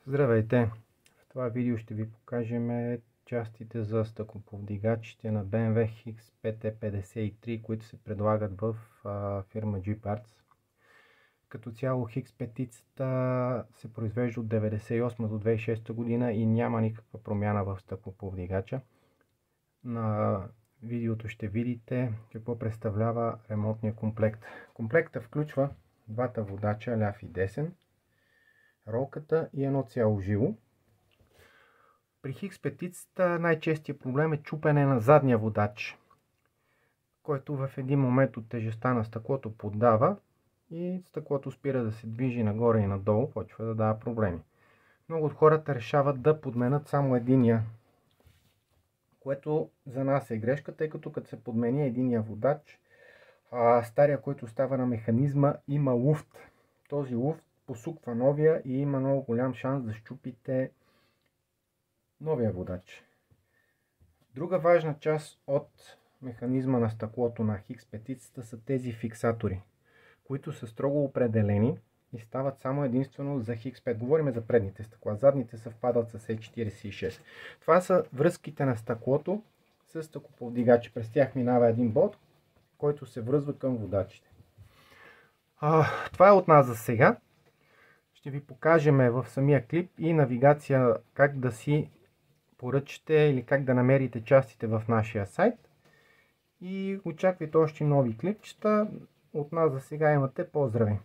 Здравейте! В това видео ще ви покажем частите за стъклоповдигачите на BMW X5E53, които се предлагат в фирма G-Parts. Като цяло X5-ицата се произвежда от 1998 до 2006 година и няма никаква промяна в стъклоповдигача. На видеото ще видите какво представлява ремонтния комплект. Комплектът включва двата водача, ляв и десен, ролката и едно цяло жило. При X5-ицата най-честият проблем е чупене на задния водач, който в един момент от тежестта на стъклото поддава и стъклото спира да се движи нагоре и надолу, почва да дава проблеми. Много от хората решават да подменят само единия, което за нас е грешка, тъй като като се подмени единия водач, стария, който остава на механизма, има луфт. Този луфт посуква новия и има много голям шанс да счупите новия водач. Друга важна част от механизма на стъклото на X5-ицата са тези фиксатори, които са строго определени и стават само единствено за X5. Говорим за предните стъкла, задните съвпадат с E46. Това са връзките на стъклото с стъклоповдигачи. През тях минава един болт, който се връзва към водачите. Това е от нас за сега. Ще ви покажем в самия клип и навигация как да си поръчате или как да намерите частите в нашия сайт. И очаквайте още нови клипчета. От нас за сега имате поздрави!